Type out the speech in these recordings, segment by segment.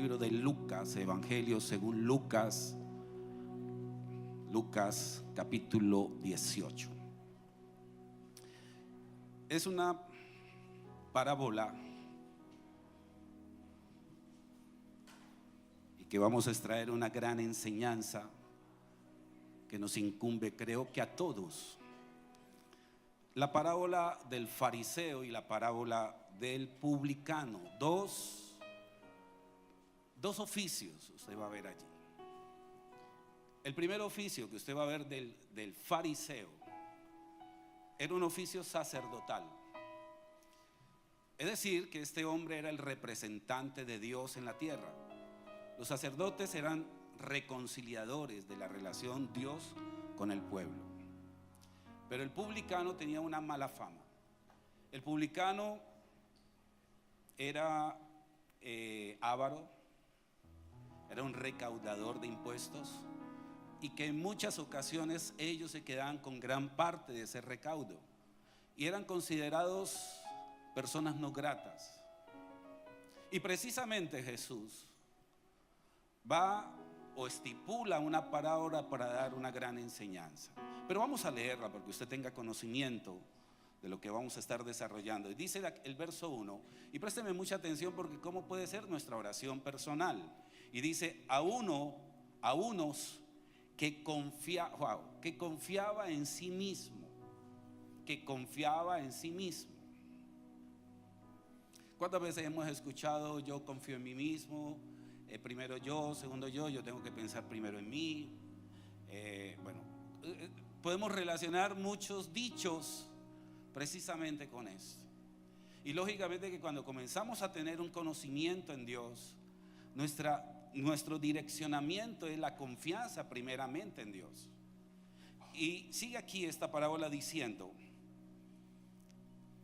libro de Lucas, Evangelio según Lucas, Lucas capítulo 18. Es una parábola y que vamos a extraer una gran enseñanza que nos incumbe, creo que a todos. La parábola del fariseo y la parábola del publicano, dos oficios usted va a ver allí. El primer oficio que usted va a ver del fariseo era un oficio sacerdotal. Es decir, que este hombre era el representante de Dios en la tierra. Los sacerdotes eran reconciliadores de la relación Dios con el pueblo. Pero el publicano tenía una mala fama. El publicano era avaro, era un recaudador de impuestos, y que en muchas ocasiones ellos se quedaban con gran parte de ese recaudo y eran considerados personas no gratas. Y precisamente Jesús va o estipula una parábola para dar una gran enseñanza. Pero vamos a leerla porque usted tenga conocimiento de lo que vamos a estar desarrollando. Y dice el verso 1, y présteme mucha atención porque cómo puede ser nuestra oración personal. Y dice, a unos que confiaba en sí mismo, que confiaba en sí mismo. ¿Cuántas veces hemos escuchado yo confío en mí mismo? Primero yo, segundo yo tengo que pensar primero en mí. Podemos relacionar muchos dichos precisamente con esto. Y lógicamente que cuando comenzamos a tener un conocimiento en Dios, nuestro direccionamiento es la confianza primeramente en Dios. Y sigue aquí esta parábola diciendo,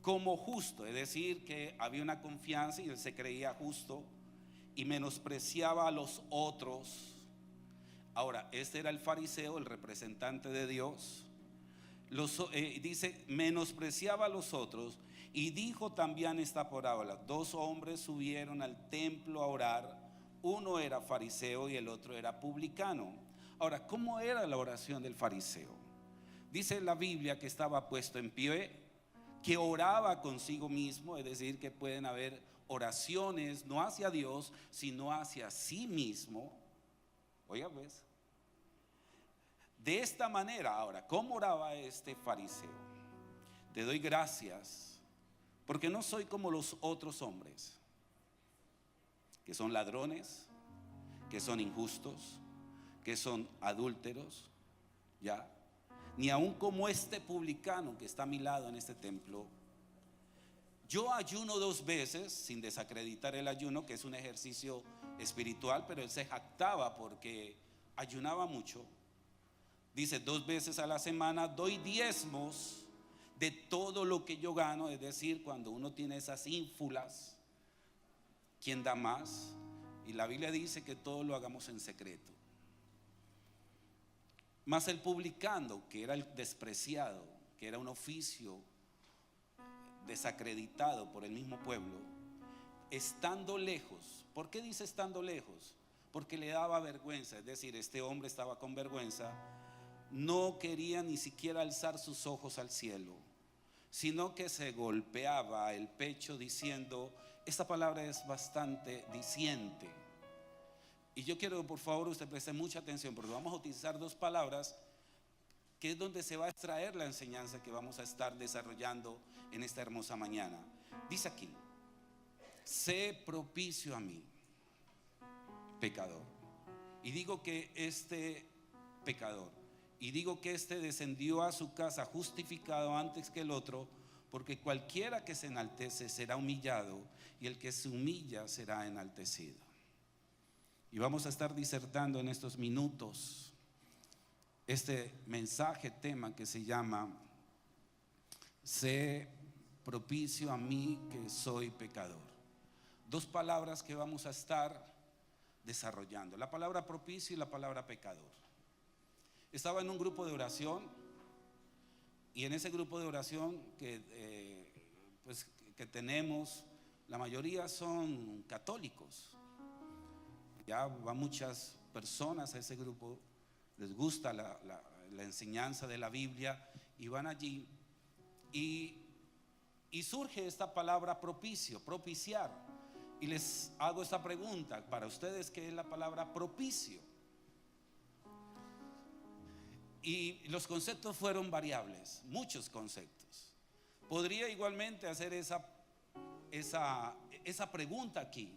como justo, es decir, que había una confianza y él se creía justo y menospreciaba a los otros. Ahora, este era el fariseo, el representante de Dios. Dice, menospreciaba a los otros y dijo también esta parábola: dos hombres subieron al templo a orar, uno era fariseo y el otro era publicano. Ahora, ¿cómo era la oración del fariseo? Dice la Biblia que estaba puesto en pie, que oraba consigo mismo, es decir, que pueden haber oraciones no hacia Dios, sino hacia sí mismo. Oiga pues, de esta manera. Ahora, ¿cómo oraba este fariseo? Te doy gracias porque no soy como los otros hombres, que son ladrones, que son injustos, que son adúlteros, ya, ni aun como este publicano que está a mi lado en este templo. Yo ayuno 2 veces, sin desacreditar el ayuno, que es un ejercicio espiritual, pero él se jactaba porque ayunaba mucho. Dice, 2 veces a la semana doy diezmos de todo lo que yo gano. Es decir, cuando uno tiene esas ínfulas, ¿quién da más? Y la Biblia dice que todo lo hagamos en secreto. Mas el publicano, que era el despreciado, que era un oficio desacreditado por el mismo pueblo, estando lejos. ¿Por qué dice estando lejos? Porque le daba vergüenza. Es decir, este hombre estaba con vergüenza. No quería ni siquiera alzar sus ojos al cielo, sino que se golpeaba el pecho diciendo, esta palabra es bastante diciente. Y yo quiero que por favor usted preste mucha atención, porque vamos a utilizar 2 palabras que es donde se va a extraer la enseñanza que vamos a estar desarrollando en esta hermosa mañana. Dice aquí, sé propicio a mí, pecador. Y digo que este pecador, y digo que este descendió a su casa justificado antes que el otro, porque cualquiera que se enaltece será humillado, y el que se humilla será enaltecido. Y vamos a estar disertando en estos minutos este mensaje, tema que se llama sé propicio a mí que soy pecador. 2 palabras que vamos a estar desarrollando, la palabra propicio y la palabra pecador. Estaba en un grupo de oración, y en ese grupo de oración que tenemos, la mayoría son católicos. Ya van muchas personas a ese grupo, les gusta la enseñanza de la Biblia y van allí y surge esta palabra propicio, propiciar. Y les hago esta pregunta para ustedes: ¿qué es la palabra propicio? Y los conceptos fueron variables, muchos conceptos. Podría igualmente hacer esa pregunta aquí: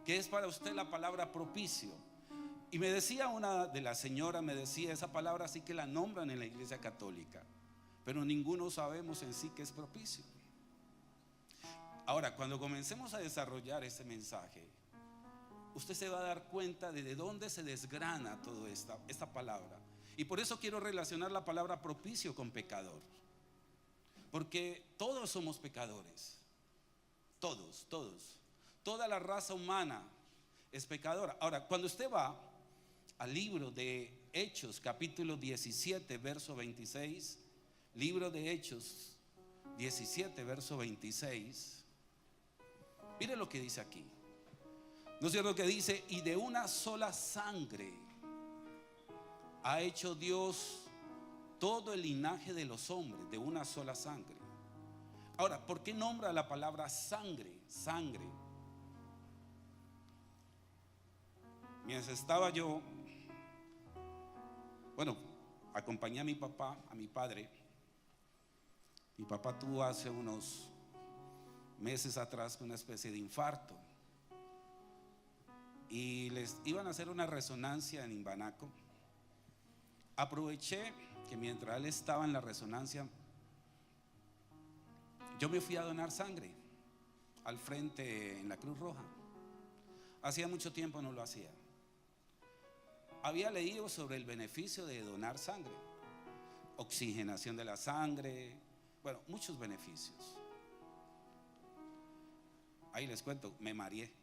¿qué es para usted la palabra propicio? Y me decía una de las señoras, me decía, esa palabra sí que la nombran en la Iglesia Católica, pero ninguno sabemos en sí qué es propicio. Ahora, cuando comencemos a desarrollar este mensaje, usted se va a dar cuenta de dónde se desgrana toda esta palabra. Y por eso quiero relacionar la palabra propicio con pecador, porque todos somos pecadores. Todos. Toda la raza humana es pecadora. Ahora, cuando usted va al libro de Hechos, capítulo 17, verso 26, libro de Hechos 17, verso 26, mire lo que dice aquí. ¿No es cierto que dice? Y de una sola sangre ha hecho Dios todo el linaje de los hombres, de una sola sangre. Ahora, ¿por qué nombra la palabra sangre? Sangre. Mientras estaba yo, acompañé a mi papá, a mi padre. Mi papá tuvo hace unos meses atrás una especie de infarto y les iban a hacer una resonancia en Imbanaco. Aproveché que mientras él estaba en la resonancia, yo me fui a donar sangre al frente en la Cruz Roja. Hacía mucho tiempo no lo hacía. Había leído sobre el beneficio de donar sangre, oxigenación de la sangre, muchos beneficios. Ahí les cuento, me mareé.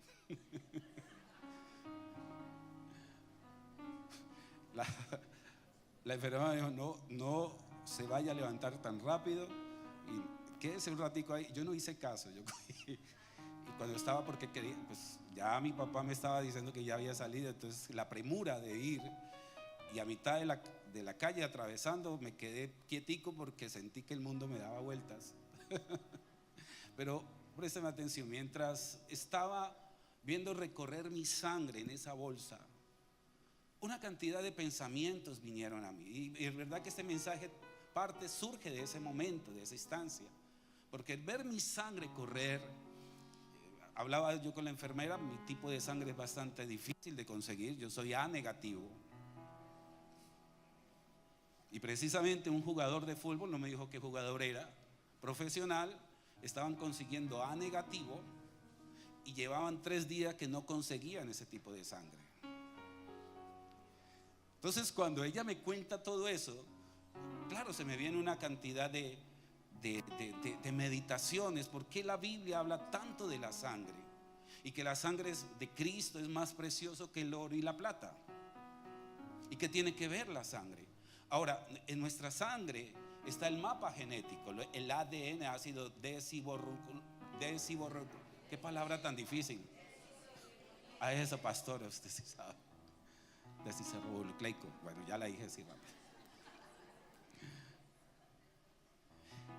La enfermera me dijo: no se vaya a levantar tan rápido y quédese un ratico ahí. Yo no hice caso, y cuando estaba, porque quería, pues ya mi papá me estaba diciendo que ya había salido, entonces la premura de ir, y a mitad de la calle atravesando me quedé quietico porque sentí que el mundo me daba vueltas. Pero présteme atención, mientras estaba viendo recorrer mi sangre en esa bolsa, una cantidad de pensamientos vinieron a mí. Y es verdad que este mensaje surge de ese momento, de esa instancia, porque ver mi sangre correr, hablaba yo con la enfermera, mi tipo de sangre es bastante difícil de conseguir, yo soy A negativo. Y precisamente un jugador de fútbol, no me dijo qué jugador era, profesional, estaban consiguiendo A negativo y llevaban 3 días que no conseguían ese tipo de sangre. Entonces, cuando ella me cuenta todo eso, claro, se me viene una cantidad de meditaciones. ¿Por qué la Biblia habla tanto de la sangre? Y que la sangre de Cristo es más precioso que el oro y la plata. ¿Y qué tiene que ver la sangre? Ahora, en nuestra sangre está el mapa genético, el ADN, ácido desoxirribonucleico. ¿Qué palabra tan difícil? A eso, pastor, usted sí sabe. Desoxirribonucleico. Ya la dije así rápido.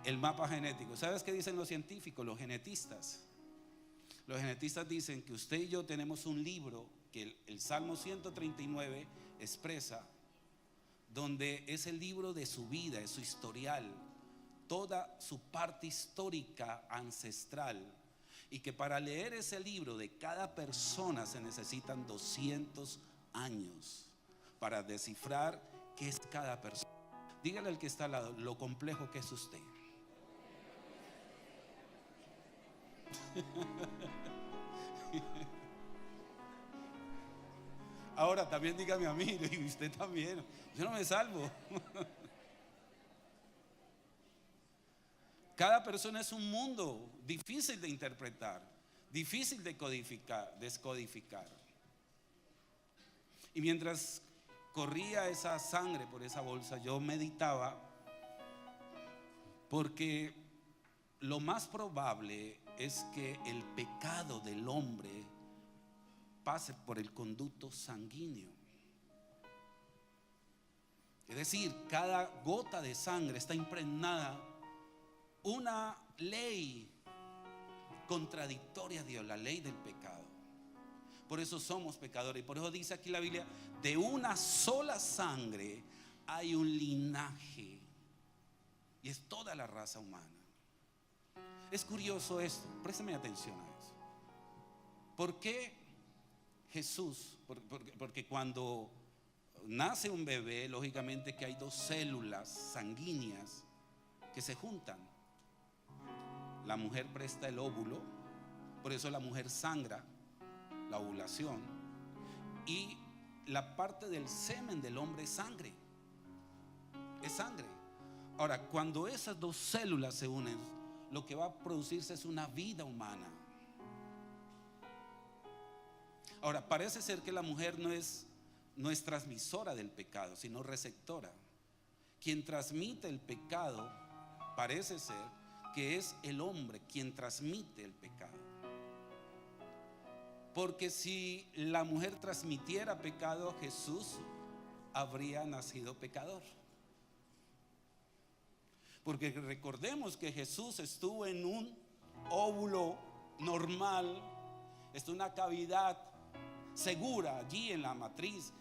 El mapa genético. ¿Sabes qué dicen los científicos, los genetistas? Los genetistas dicen que usted y yo tenemos un libro que el Salmo 139 expresa, donde es el libro de su vida, es su historial, toda su parte histórica ancestral, y que para leer ese libro de cada persona se necesitan 200 años para descifrar qué es cada persona. Dígale al que está al lado lo complejo que es usted. Ahora también dígame a mí, y usted también. Yo no me salvo. Cada persona es un mundo difícil de interpretar, difícil de descodificar. Y mientras corría esa sangre por esa bolsa, yo meditaba, porque lo más probable es que el pecado del hombre pase por el conducto sanguíneo. Es decir, cada gota de sangre está impregnada una ley contradictoria a Dios, la ley del pecado. Por eso somos pecadores. Y por eso dice aquí la Biblia: de una sola sangre hay un linaje, y es toda la raza humana. Es curioso esto, préstame atención a eso. ¿Por qué Jesús? Porque cuando nace un bebé, lógicamente que hay dos células sanguíneas que se juntan. La mujer presta el óvulo, por eso la mujer sangra, la ovulación, y la parte del semen del hombre es sangre. Es sangre. Ahora, cuando esas dos células se unen, lo que va a producirse es una vida humana. Ahora, parece ser que la mujer no es transmisora del pecado, sino receptora. Quien transmite el pecado parece ser que es el hombre quien transmite el pecado. Porque si la mujer transmitiera pecado, Jesús habría nacido pecador. Porque recordemos que Jesús estuvo en un óvulo normal, está una cavidad segura allí en la matriz,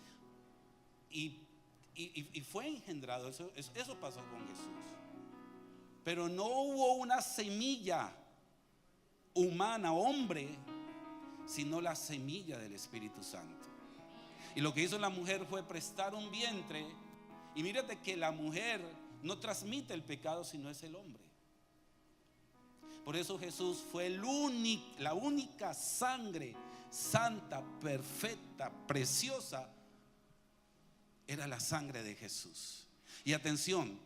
y fue engendrado. Eso pasó con Jesús. Pero no hubo una semilla humana, hombre, sino la semilla del Espíritu Santo. Y lo que hizo la mujer fue prestar un vientre. Y mírate que la mujer no transmite el pecado, sino es el hombre. Por eso Jesús fue la única sangre santa, perfecta, preciosa. Era la sangre de Jesús. Y atención,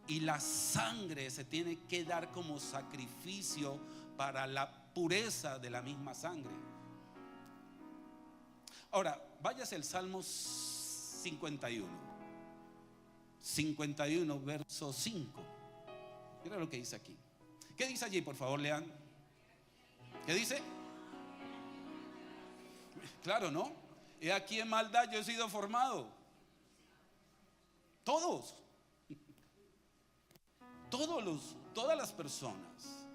y la sangre se tiene que dar como sacrificio para la pureza de la misma sangre. Ahora, váyase al Salmo 51, verso 5. Mira lo que dice aquí. ¿Qué dice allí? Por favor, lean. ¿Qué dice? Claro, ¿no? He aquí en maldad yo he sido formado. Todas las personas.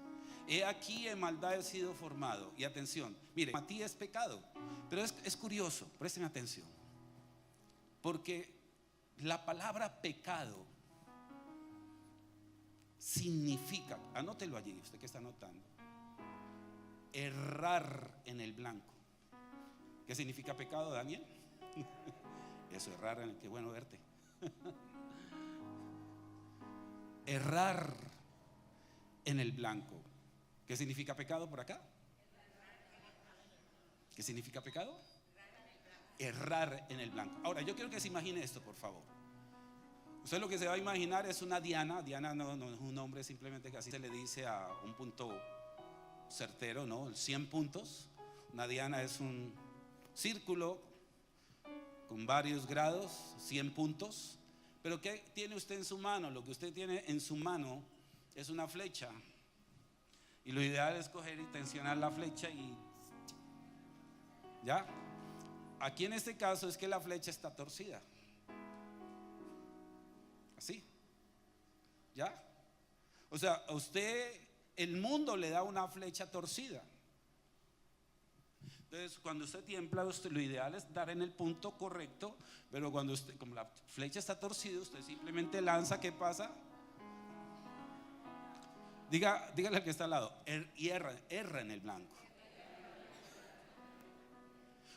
He aquí en maldad he sido formado. Y atención, mire, Matías es pecado. Pero es curioso, presten atención. Porque la palabra pecado significa, anótelo allí, usted que está anotando, errar en el blanco. ¿Qué significa pecado, Daniel? Eso, errar en el, qué bueno verte. Errar en el blanco. ¿Qué significa pecado por acá? ¿Qué significa pecado? Errar en el blanco. Ahora, yo quiero que se imagine esto, por favor. Usted lo que se va a imaginar es una diana. Diana no es un nombre simplemente que así se le dice a un punto certero, ¿no? 100 puntos. Una diana es un círculo con varios grados, 100 puntos. Pero ¿qué tiene usted en su mano? Lo que usted tiene en su mano es una flecha. Y lo ideal es coger y tensionar la flecha y ¿ya? Aquí en este caso es que la flecha está torcida. Así. ¿Ya? O sea, a usted, el mundo le da una flecha torcida. Entonces, cuando usted tiembla, lo ideal es dar en el punto correcto. Pero cuando usted, como la flecha está torcida, usted simplemente lanza. ¿Qué pasa? Dígale al que está al lado, erra en el blanco.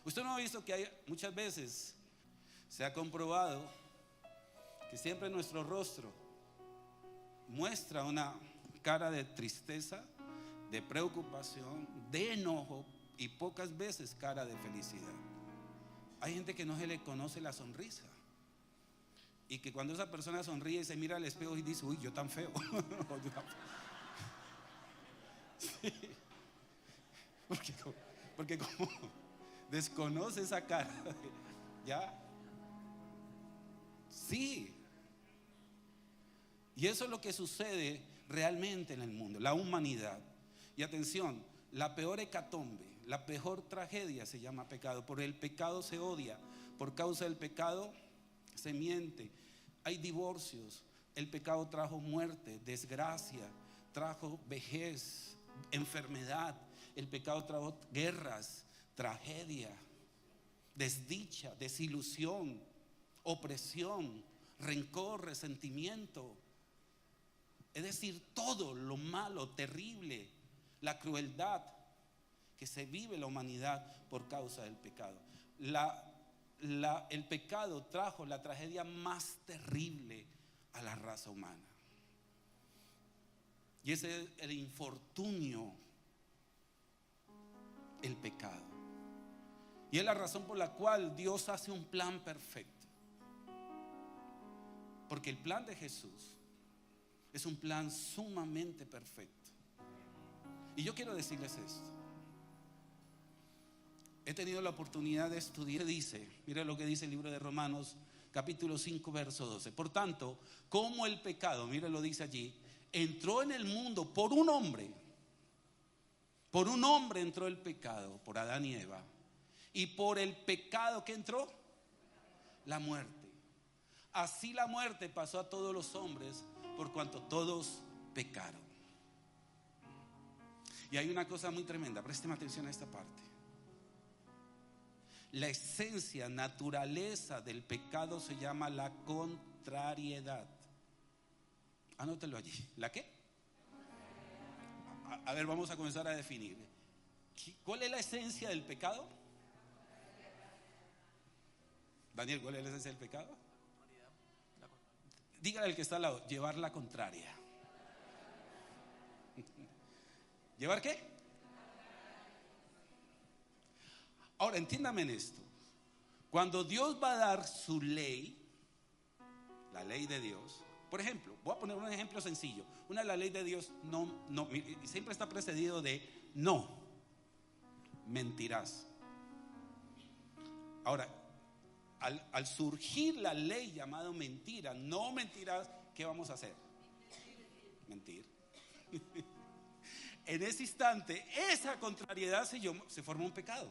Usted no ha visto que hay muchas veces, se ha comprobado que siempre nuestro rostro muestra una cara de tristeza, de preocupación, de enojo, y pocas veces cara de felicidad. Hay gente que no se le conoce la sonrisa, y que cuando esa persona sonríe se mira al espejo y dice: uy, yo tan feo. Sí. Porque como desconoce esa cara, ¿ya? Sí. Y eso es lo que sucede realmente en el mundo, la humanidad. Y atención, la peor hecatombe, La peor tragedia se llama pecado. Por el pecado se odia. Por causa del pecado se miente. Hay divorcios. El pecado trajo muerte, desgracia, trajo vejez, enfermedad. El pecado trajo guerras, tragedia, desdicha, desilusión, opresión, rencor, resentimiento. Es decir, todo lo malo, terrible, la crueldad que se vive en la humanidad por causa del pecado. El pecado trajo la tragedia más terrible a la raza humana. Y ese es el infortunio, el pecado. Y es la razón por la cual Dios hace un plan perfecto. Porque el plan de Jesús es un plan sumamente perfecto. Y yo quiero decirles esto. He tenido la oportunidad de estudiar. Dice, mira lo que dice el libro de Romanos, capítulo 5, verso 12. Por tanto, como el pecado, mira lo dice allí, entró en el mundo por un hombre entró el pecado, por Adán y Eva. Y por el pecado que entró, la muerte. Así la muerte pasó a todos los hombres, por cuanto todos pecaron. Y hay una cosa muy tremenda, présteme atención a esta parte. La esencia, naturaleza del pecado se llama la contrariedad. Anótelo allí. ¿La qué? A ver, vamos a comenzar a definir. ¿Cuál es la esencia del pecado? Daniel, ¿cuál es la esencia del pecado? Dígale al que está al lado, llevar la contraria. ¿Llevar qué? Ahora, entiéndame en esto. Cuando Dios va a dar su ley, la ley de Dios, por ejemplo, voy a poner un ejemplo sencillo. Una de las leyes de Dios siempre está precedido de no mentirás. Ahora, al surgir la ley llamada mentira, no mentirás, ¿qué vamos a hacer? Mentir. En ese instante, esa contrariedad se forma un pecado.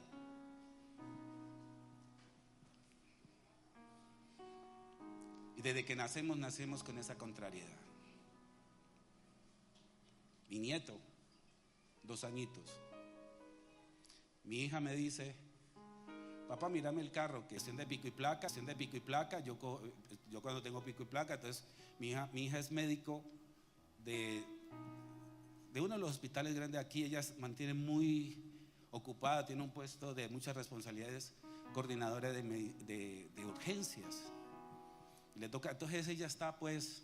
Y desde que nacemos con esa contrariedad. Mi nieto, 2 añitos. Mi hija me dice: papá, mírame el carro, que es de pico y placa. Yo cuando tengo pico y placa, entonces mi hija es médico de uno de los hospitales grandes aquí. Ella se mantiene muy ocupada, tiene un puesto de muchas responsabilidades, coordinadora de urgencias. Le toca, entonces ella está pues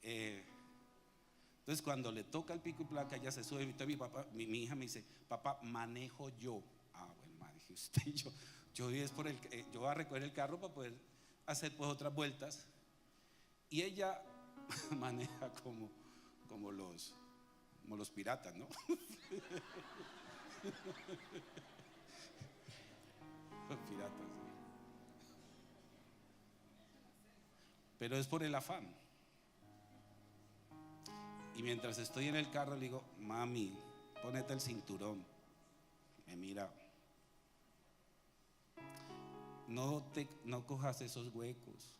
entonces cuando le toca el pico y placa, ella se sube. Entonces mi hija me dice: papá, manejo yo. Bueno, ma, dije usted, yo voy a recoger el carro para poder hacer pues otras vueltas. Y ella maneja como los piratas, ¿no? Los piratas, ¿sí? Pero es por el afán. Y mientras estoy en el carro le digo: mami, ponete el cinturón. Me mira: no cojas esos huecos.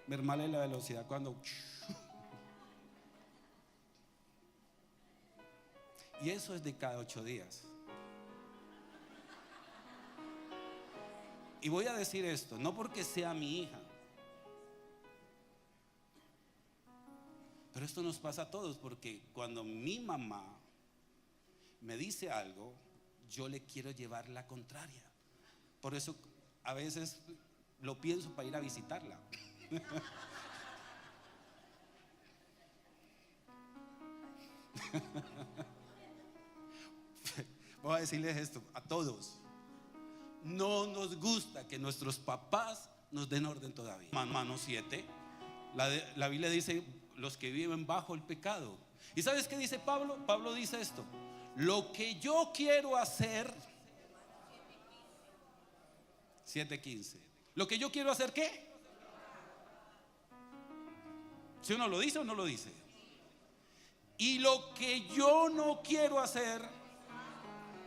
Mermale la velocidad cuando. Y eso es de cada 8 días. Y voy a decir esto, no porque sea mi hija, pero esto nos pasa a todos, porque cuando mi mamá me dice algo, yo le quiero llevar la contraria. Por eso a veces lo pienso para ir a visitarla. Voy a decirles esto a todos: no nos gusta que nuestros papás nos den orden todavía. Romanos 7, la Biblia dice: los que viven bajo el pecado. ¿Y sabes qué dice Pablo? Pablo dice esto: lo que yo quiero hacer. 7:15. Lo que yo quiero hacer, ¿qué? ¿Sí uno lo dice o no lo dice? Y lo que yo no quiero hacer,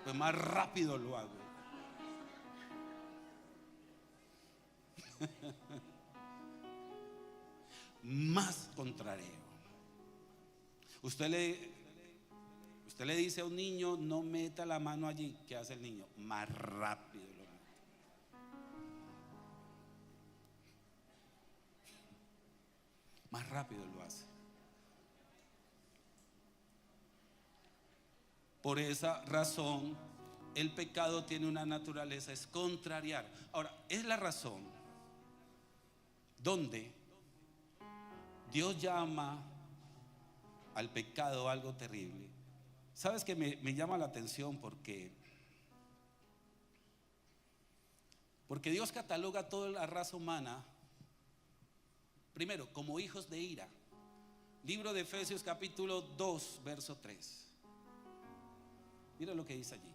pues más rápido lo hago. Más contrario. Usted le dice a un niño, no meta la mano allí. ¿Qué hace el niño? Más rápido lo mete. Más rápido lo hace. Por esa razón, el pecado tiene una naturaleza, es contrariar. Ahora, es la razón donde Dios llama al pecado algo terrible. ¿Sabes que me llama la atención? Porque Dios cataloga a toda la raza humana, primero, como hijos de ira. Libro de Efesios capítulo 2, verso 3. Mira lo que dice allí.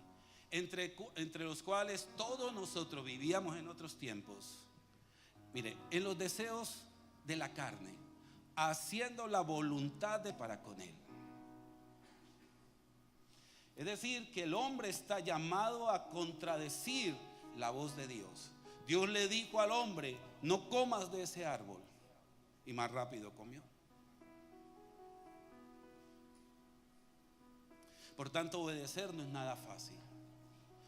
Entre los cuales todos nosotros vivíamos en otros tiempos. Mire, en los deseos de la carne, haciendo la voluntad de para con él. Es decir, que el hombre está llamado a contradecir la voz de Dios. Dios le dijo al hombre, no comas de ese árbol, y más rápido comió. Por tanto, obedecer no es nada fácil.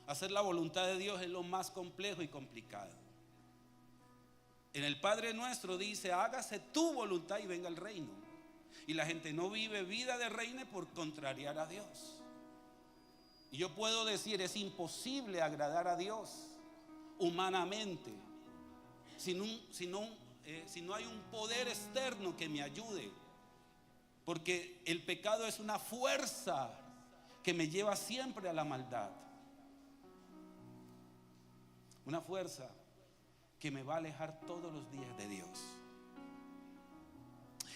Hacer la voluntad de Dios es lo más complejo y complicado. En el Padre Nuestro dice, hágase tu voluntad y venga el reino. Y la gente no vive vida de reino por contrariar a Dios. Y yo puedo decir, es imposible agradar a Dios humanamente si no hay un poder externo que me ayude. Porque el pecado es una fuerza que me lleva siempre a la maldad. Una fuerza que me va a alejar todos los días de Dios.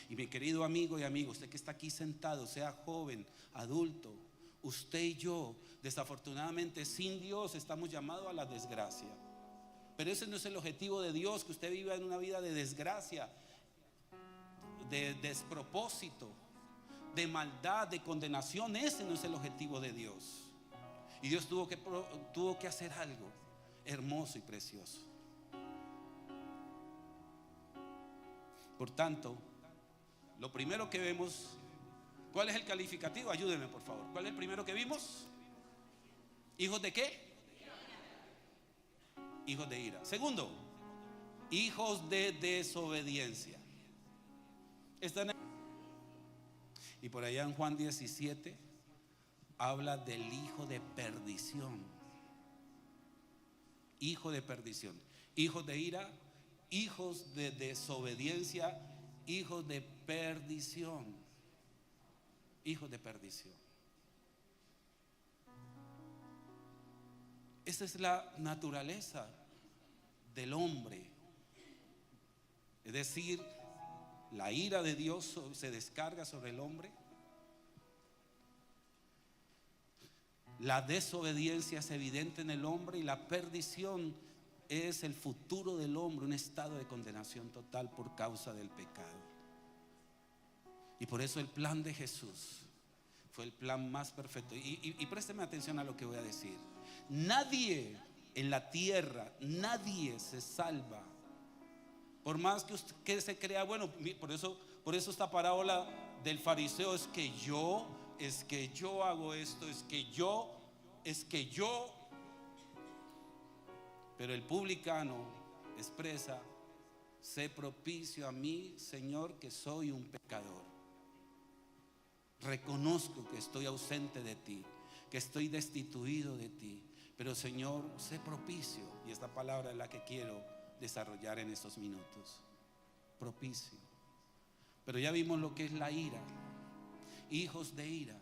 Y mi querido amigo y amigo, usted que está aquí sentado, sea joven, adulto, usted y yo, desafortunadamente sin Dios estamos llamados a la desgracia. Pero ese no es el objetivo de Dios, que usted viva en una vida de desgracia, de despropósito, de maldad, de condenación. Ese no es el objetivo de Dios. Y Dios tuvo que hacer algo hermoso y precioso. Por tanto, lo primero que vemos, ¿cuál es el calificativo? Ayúdenme por favor. ¿Cuál es el primero que vimos? ¿Hijos de qué? Hijos de ira. Segundo, hijos de desobediencia. Y por allá en Juan 17 habla del hijo de perdición. Hijo de perdición. Hijos de ira, hijos de desobediencia, hijos de perdición. Hijos de perdición. Esa es la naturaleza del hombre. Es decir, la ira de Dios se descarga sobre el hombre. La desobediencia es evidente en el hombre y la perdición es el futuro del hombre, un estado de condenación total por causa del pecado. Y por eso el plan de Jesús fue el plan más perfecto. Y présteme atención a lo que voy a decir. Nadie en la tierra, nadie se salva. Por más que usted se crea bueno. Por eso esta parábola del fariseo es que yo hago esto, es que yo. Pero el publicano expresa: sé propicio a mí, Señor, que soy un pecador. Reconozco que estoy ausente de ti, que estoy destituido de ti. Pero Señor, sé propicio. Y esta palabra es la que quiero desarrollar en estos minutos. Propicio. Pero ya vimos lo que es la ira. Hijos de ira.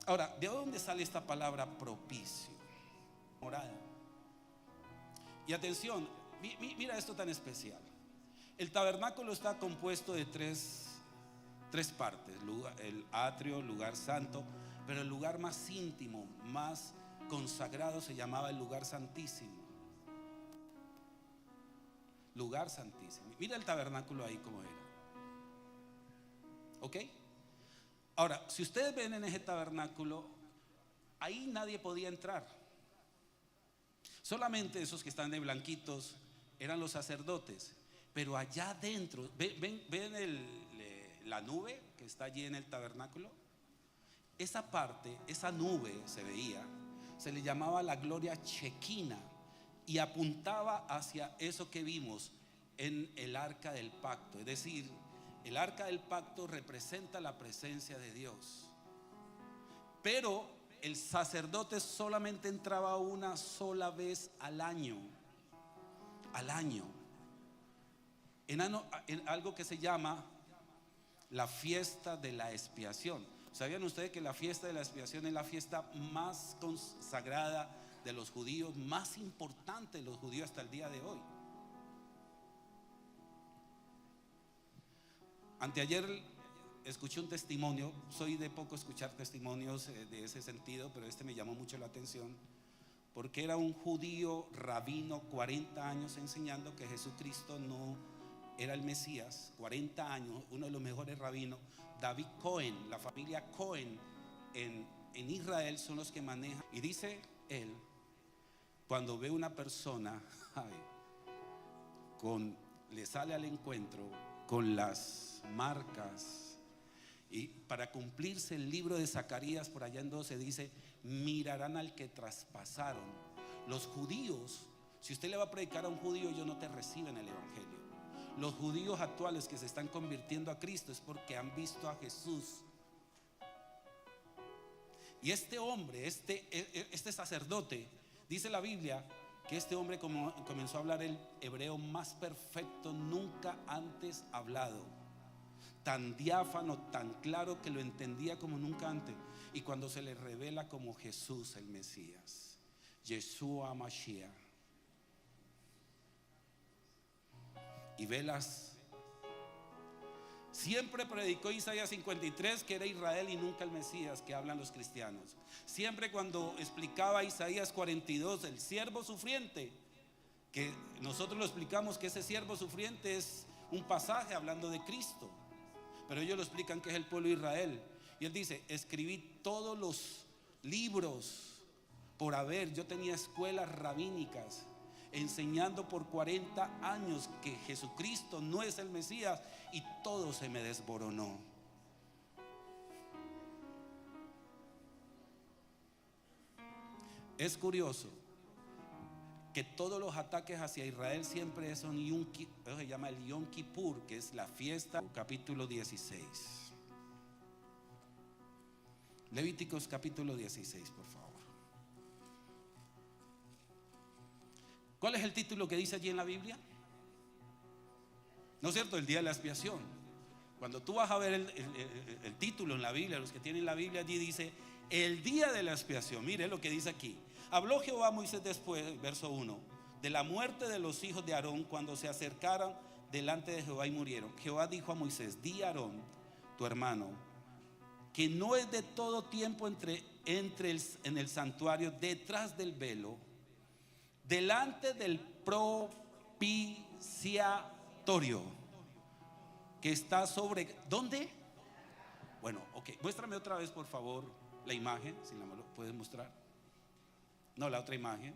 Ahora, ¿de dónde sale esta palabra propicio? Morada. Y atención, mira esto tan especial. El tabernáculo está compuesto de tres partes: el atrio, lugar santo, pero el lugar más íntimo, más consagrado se llamaba el lugar santísimo. Lugar santísimo. Mira el tabernáculo ahí como era. ¿Ok? Ahora, si ustedes ven en ese tabernáculo, ahí nadie podía entrar. Solamente esos que están de blanquitos eran los sacerdotes. Pero allá adentro, ¿ven la nube que está allí en el tabernáculo? Esa parte, esa nube se veía, se le llamaba la gloria chequina y apuntaba hacia eso que vimos en el arca del pacto. Es decir, el arca del pacto representa la presencia de Dios. Pero el sacerdote solamente entraba una sola vez al año. Al año. En algo que se llama la fiesta de la expiación. ¿Sabían ustedes que la fiesta de la expiación es la fiesta más consagrada de los judíos, más importante de los judíos hasta el día de hoy? Anteayer escuché un testimonio, soy de poco escuchar testimonios de ese sentido, pero este me llamó mucho la atención, porque era un judío rabino, 40 años enseñando que Jesucristo no era el Mesías, 40 años, uno de los mejores rabinos. David Cohen, la familia Cohen en Israel son los que manejan. Y dice él, cuando ve una persona le sale al encuentro con las marcas, y para cumplirse el libro de Zacarías por allá en 12 dice: mirarán al que traspasaron. Los judíos, si usted le va a predicar a un judío, ellos no te reciben el evangelio. Los judíos actuales que se están convirtiendo a Cristo es porque han visto a Jesús. Y este hombre, este sacerdote, dice la Biblia que este hombre comenzó a hablar el hebreo más perfecto nunca antes hablado, tan diáfano, tan claro que lo entendía como nunca antes. Y cuando se le revela como Jesús el Mesías, Yeshua Mashiach, y velas, siempre predicó Isaías 53 que era Israel y nunca el Mesías que hablan los cristianos. Siempre cuando explicaba Isaías 42, el siervo sufriente, que nosotros lo explicamos que ese siervo sufriente es un pasaje hablando de Cristo, pero ellos lo explican que es el pueblo de Israel. Y él dice: escribí todos los libros por haber, yo tenía escuelas rabínicas enseñando por 40 años que Jesucristo no es el Mesías, y todo se me desboronó. Es curioso que todos los ataques hacia Israel siempre son eso se llama el Yom Kippur, que es la fiesta. Capítulo 16, Levíticos capítulo 16, por favor. ¿Cuál es el título que dice allí en la Biblia? ¿No es cierto? El día de la expiación. Cuando tú vas a ver el título en la Biblia, los que tienen la Biblia allí dice el día de la expiación. Mire lo que dice aquí: habló Jehová a Moisés después, verso 1, de la muerte de los hijos de Aarón cuando se acercaron delante de Jehová y murieron. Jehová dijo a Moisés: di a Aarón, tu hermano, que no es de todo tiempo en el santuario, detrás del velo, delante del propiciatorio que está sobre, ¿dónde? Bueno, ok, muéstrame otra vez por favor la imagen, si la puedes mostrar. No, la otra imagen.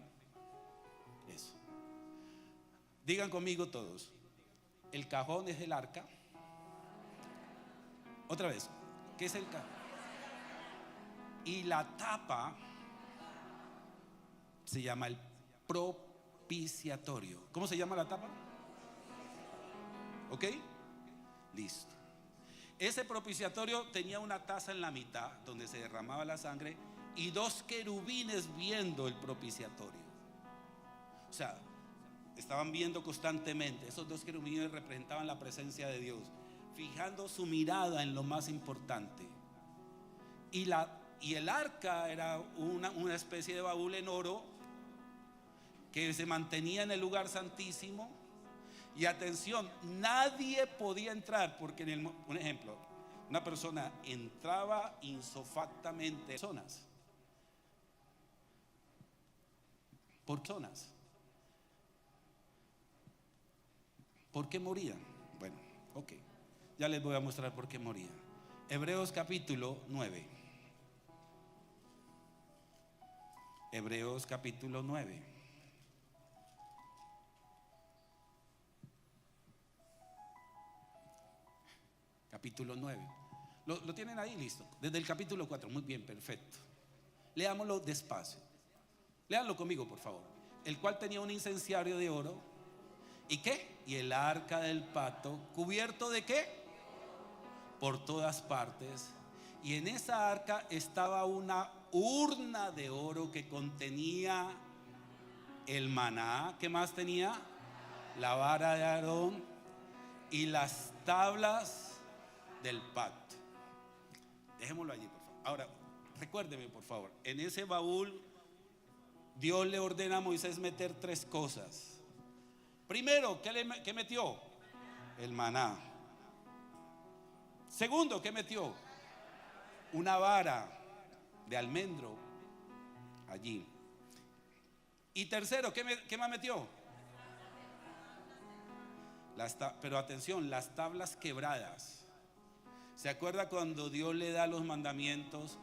Eso. Digan conmigo todos: el cajón es el arca. Otra vez, ¿qué es el cajón? Y la tapa se llama el propiciatorio. ¿Cómo se llama la tapa? ¿Ok? Listo. Ese propiciatorio tenía una taza en la mitad donde se derramaba la sangre y dos querubines viendo el propiciatorio. O sea, estaban viendo constantemente. Esos dos querubines representaban la presencia de Dios, fijando su mirada en lo más importante. Y el arca era una especie de baúl en oro que se mantenía en el lugar santísimo. Y atención, nadie podía entrar, porque un ejemplo, una persona entraba insofactamente. Personas. ¿Por qué morían? Bueno, ok, ya les voy a mostrar por qué morían. Hebreos capítulo 9. Hebreos capítulo 9. Capítulo 9. ¿Lo tienen ahí listo? Desde el capítulo 4. Muy bien, perfecto. Leámoslo despacio. Léanlo conmigo, por favor. El cual tenía un incenciario de oro. ¿Y qué? Y el arca del pacto, ¿cubierto de qué? Por todas partes. Y en esa arca estaba una urna de oro que contenía el maná. ¿Qué más tenía? La vara de Aarón y las tablas del pacto. Dejémoslo allí, por favor. Ahora, recuérdeme, por favor, en ese baúl Dios le ordena a Moisés meter 3 cosas. Primero, ¿qué metió? El maná. Segundo, ¿qué metió? Una vara de almendro allí. Y tercero, ¿qué más metió? Pero atención, las tablas quebradas. ¿Se acuerda cuando Dios le da los mandamientos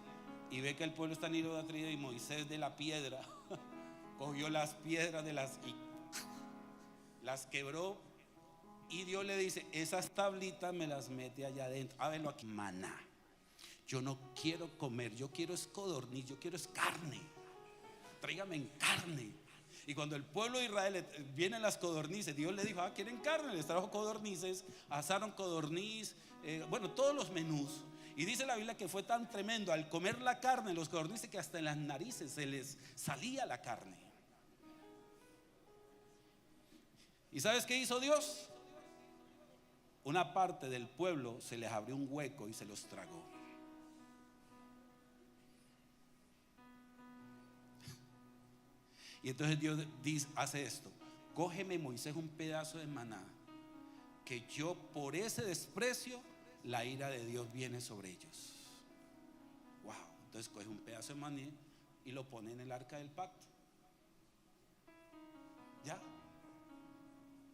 y ve que el pueblo está en idolatría y Moisés de la piedra cogió las piedras y las quebró? Y Dios le dice: esas tablitas me las mete allá adentro. Háganlo aquí. Maná. Yo no quiero comer, yo quiero es codorniz, yo quiero es carne. Tráigame en carne. Y cuando el pueblo de Israel vienen las codornices, Dios le dijo: ¿quieren carne? Les trajo codornices, asaron codorniz, bueno, todos los menús. Y dice la Biblia que fue tan tremendo al comer la carne, los codornices, que hasta en las narices se les salía la carne. ¿Y sabes qué hizo Dios? Una parte del pueblo se les abrió un hueco y se los tragó. Y entonces Dios hace esto: cógeme, Moisés, un pedazo de maná, que yo por ese desprecio la ira de Dios viene sobre ellos. Wow. Entonces coge un pedazo de maná y lo pone en el arca del pacto. ¿Ya?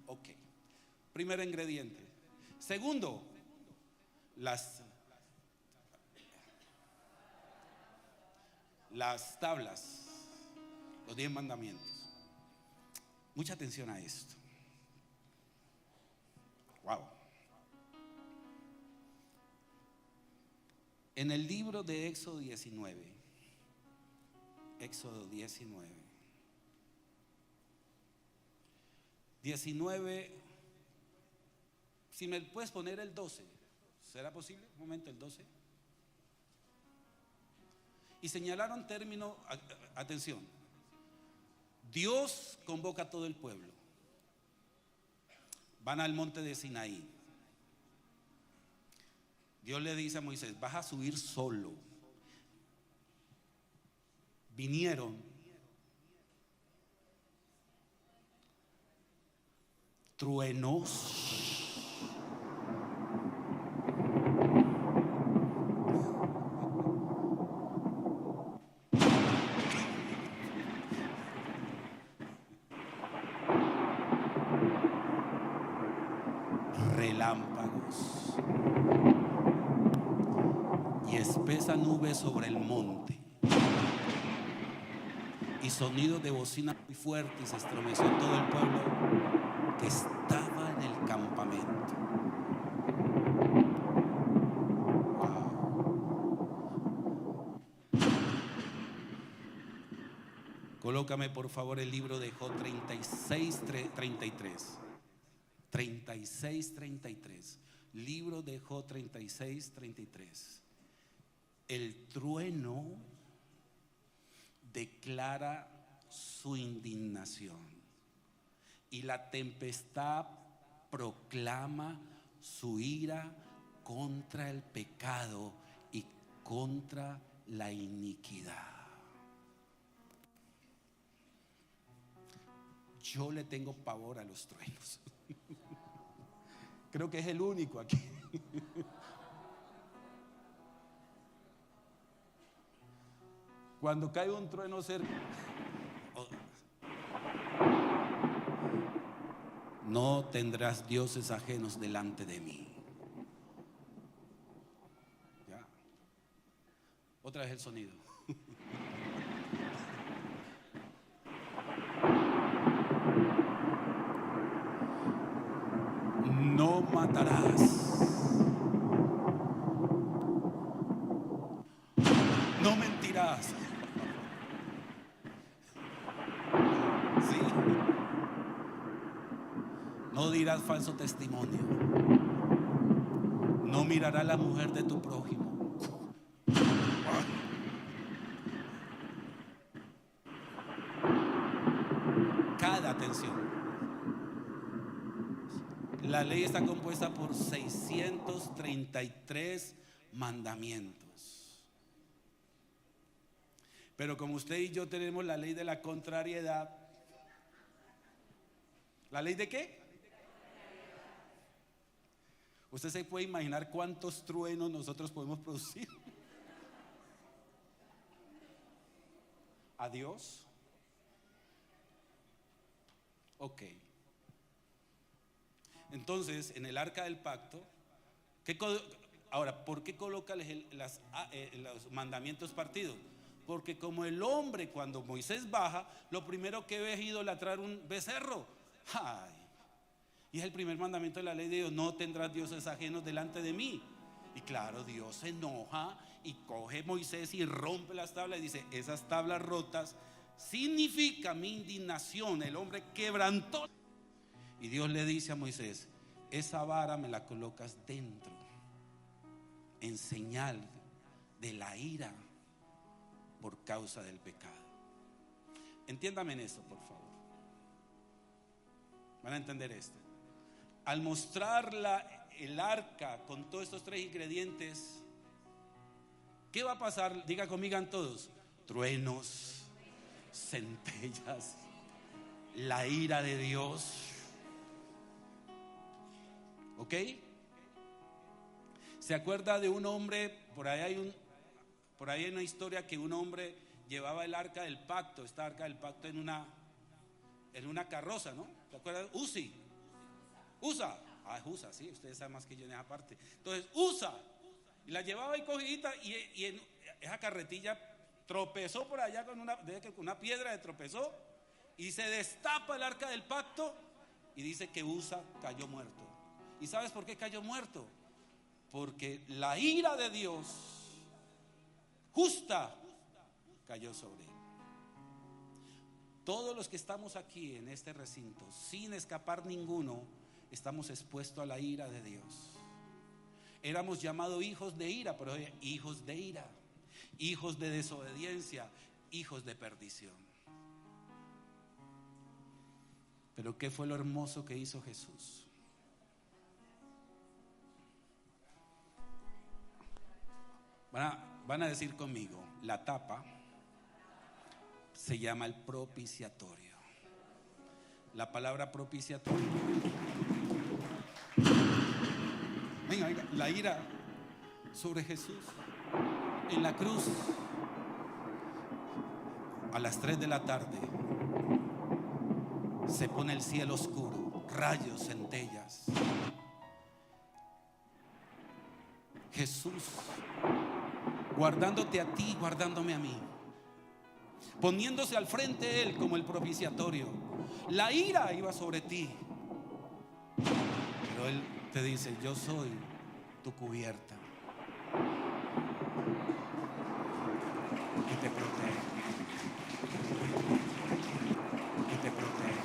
Ok. Primer ingrediente. Segundo, las tablas, los 10 mandamientos. Mucha atención a esto. Wow. En el libro de Éxodo 19, Éxodo 19, si me puedes poner el 12, ¿será posible? Un momento, el 12. Y señalaron término, atención, Dios convoca a todo el pueblo. Van al monte de Sinaí. Dios le dice a Moisés: vas a subir solo. Vinieron truenos, relámpagos y espesa nube sobre el monte, y sonido de bocina muy fuerte, y se estremeció todo el pueblo que estaba en el campamento. Wow. Colócame por favor el libro de Job 36:33. 36:33. Libro de Job 36:33. El trueno declara su indignación y la tempestad proclama su ira contra el pecado y contra la iniquidad. Yo le tengo pavor a los truenos. Creo que es el único aquí. Cuando cae un trueno cerca, no tendrás dioses ajenos delante de mí. Ya. Otra vez el sonido. matarás. No mentirás. Sí. No dirás falso testimonio. No mirarás a la mujer de tu prójimo. Cada atención. La ley está compuesta por 633 mandamientos. Pero como usted y yo tenemos la ley de la contrariedad. ¿La ley de qué? Usted se puede imaginar cuántos truenos nosotros podemos producir. ¿A Dios? Ok. Entonces, en el arca del pacto, ahora, ¿por qué coloca los mandamientos partidos? Porque como el hombre, cuando Moisés baja, lo primero que ve es idolatrar un becerro. Ay. Y es el primer mandamiento de la ley de Dios: no tendrás dioses ajenos delante de mí. Y claro, Dios se enoja y coge Moisés y rompe las tablas y dice: esas tablas rotas significa mi indignación. El hombre quebrantó. Y Dios le dice a Moisés: esa vara me la colocas dentro, en señal de la ira por causa del pecado. Entiéndame en esto, por favor. Van a entender esto. Al mostrar el arca con todos estos tres ingredientes, ¿qué va a pasar? Diga conmigo todos: truenos, centellas, la ira de Dios. ¿Ok? ¿Se acuerda de un hombre? Por ahí hay una historia que un hombre llevaba el arca del pacto, esta arca del pacto en una carroza, ¿no? ¿Se acuerdan? Usa, sí, ustedes saben más que yo en esa parte. Entonces, y la llevaba ahí cogidita, y en esa carretilla tropezó por allá con una piedra, tropezó y se destapa el arca del pacto, y dice que Usa cayó muerto. ¿Y sabes por qué cayó muerto? Porque la ira de Dios justa cayó sobre él. Todos los que estamos aquí en este recinto, sin escapar ninguno, estamos expuestos a la ira de Dios. Éramos llamados hijos de ira, pero hijos de ira, hijos de desobediencia, hijos de perdición. Pero ¿qué fue lo hermoso que hizo Jesús? Van a decir conmigo: la tapa se llama el propiciatorio. La palabra propiciatorio. Venga, la ira sobre Jesús en la cruz a las 3 de la tarde. Se pone el cielo oscuro, rayos, centellas. Jesús guardándote a ti, guardándome a mí, poniéndose al frente de él como el propiciatorio. La ira iba sobre ti, pero él te dice: yo soy tu cubierta y te protege, y te protege.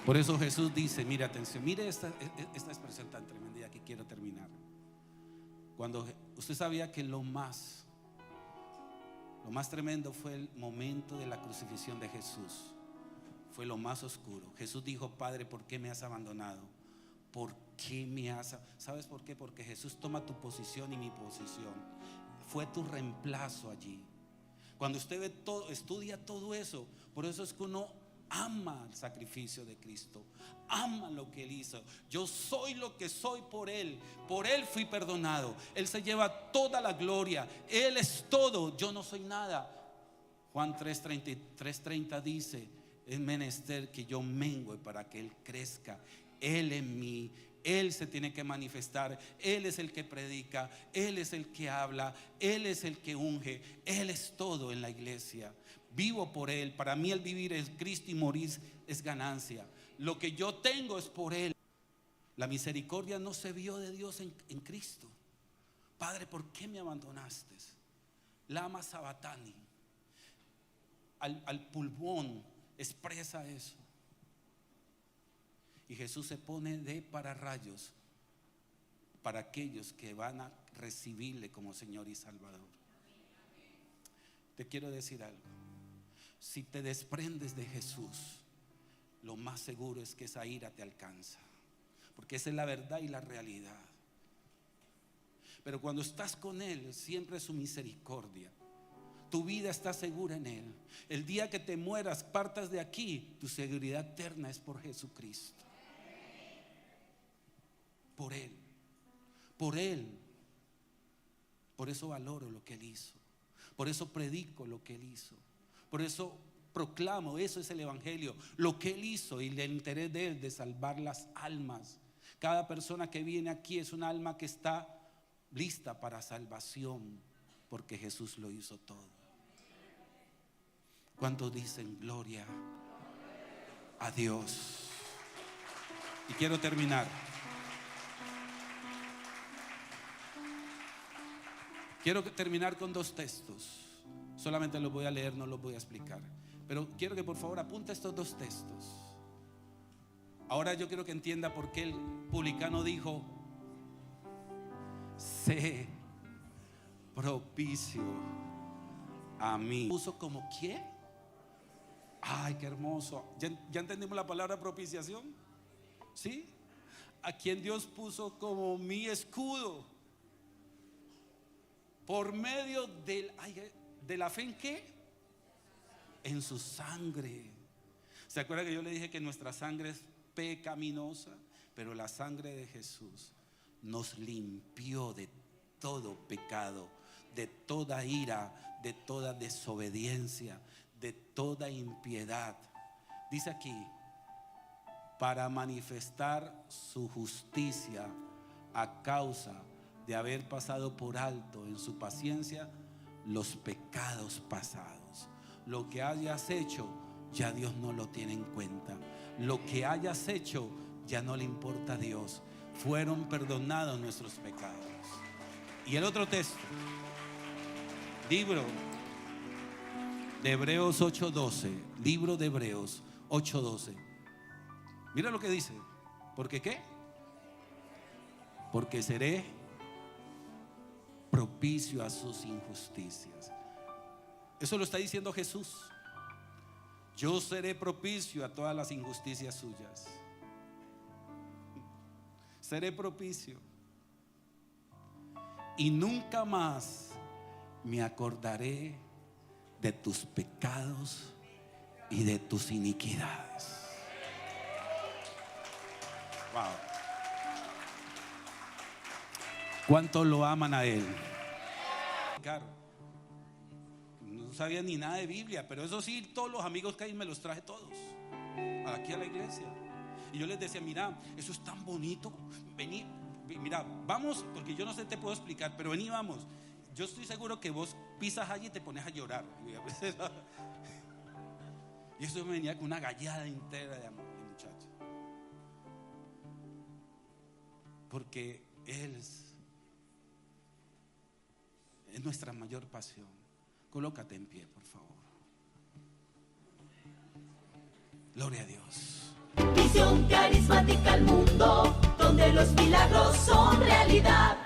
Por eso Jesús dice, mire atención, mire esta expresión tan tremenda, y aquí quiero terminar. Cuando usted sabía que lo más tremendo fue el momento de la crucifixión de Jesús, fue lo más oscuro. Jesús dijo: Padre, ¿por qué me has abandonado? ¿Por qué me has? ¿Sabes por qué? Porque Jesús toma tu posición y mi posición. Fue tu reemplazo allí. Cuando usted ve todo, estudia todo eso, por eso es que uno ama el sacrificio de Cristo, ama lo que Él hizo. Yo soy lo que soy por Él fui perdonado. Él se lleva toda la gloria, Él es todo, yo no soy nada. Juan 3:30 dice: es menester que yo mengue para que Él crezca. Él en mí, Él se tiene que manifestar. Él es el que predica, Él es el que habla, Él es el que unge, Él es todo en la iglesia. vivo por Él. Para mí el vivir es Cristo y morir es ganancia. Lo que yo tengo es por Él. La misericordia no se vio de Dios en Cristo. Padre, ¿por qué me abandonaste? Lama Sabatani. Al pulmón expresa eso. Y Jesús se pone de pararrayos para aquellos que van a recibirle como Señor y Salvador. Te quiero decir algo. Si te desprendes de Jesús, lo más seguro es que esa ira te alcanza, porque esa es la verdad y la realidad. Pero cuando estás con Él, siempre es su misericordia. Tu vida está segura en Él. El día que te mueras, partas de aquí, tu seguridad eterna es por Jesucristo. Por Él. Por Él. Por eso valoro lo que Él hizo. Por eso predico lo que Él hizo. Por eso proclamo, eso es el evangelio, lo que Él hizo y el interés de Él de salvar las almas. Cada persona que viene aquí es un alma que está lista para salvación, porque Jesús lo hizo todo. ¿Cuántos dicen gloria a Dios? Y quiero terminar. Quiero terminar con dos textos. Solamente los voy a leer, no los voy a explicar. Pero quiero que por favor apunte estos dos textos. Ahora yo quiero que entienda por qué el publicano dijo: sé propicio a mí. ¿Puso como quién? Ay, qué hermoso. ¿Ya entendimos la palabra propiciación? ¿Sí? A quien Dios puso como mi escudo. Por medio de la fe, ¿en qué? En su sangre. ¿Se acuerda que yo le dije que nuestra sangre es pecaminosa? Pero la sangre de Jesús nos limpió de todo pecado, de toda ira, de toda desobediencia, de toda impiedad. Dice aquí: para manifestar su justicia a causa de haber pasado por alto en su paciencia los pecados pasados. Lo que hayas hecho, ya Dios no lo tiene en cuenta. Lo que hayas hecho, ya no le importa a Dios. Fueron perdonados nuestros pecados. Y el otro texto, libro de Hebreos 8:12. Libro de Hebreos 8:12. Mira lo que dice. ¿Por qué qué? Porque seré propicio a sus injusticias. Eso lo está diciendo Jesús. Yo seré propicio a todas las injusticias suyas. Seré propicio. Y nunca más me acordaré de tus pecados y de tus iniquidades. Wow. ¿Cuántos lo aman a Él? No sabía ni nada de Biblia, pero eso sí, todos los amigos que hay me los traje todos aquí a la iglesia. Y yo les decía: mira, eso es tan bonito. Vení, mira, vamos, porque yo no sé, te puedo explicar, pero vení, vamos. Yo estoy seguro que vos pisas allí y te pones a llorar. Y eso me venía con una gallada entera de amor, muchacho. Porque Él es nuestra mayor pasión. Colócate en pie, por favor. Gloria a Dios. Visión carismática al mundo, donde los milagros son realidad.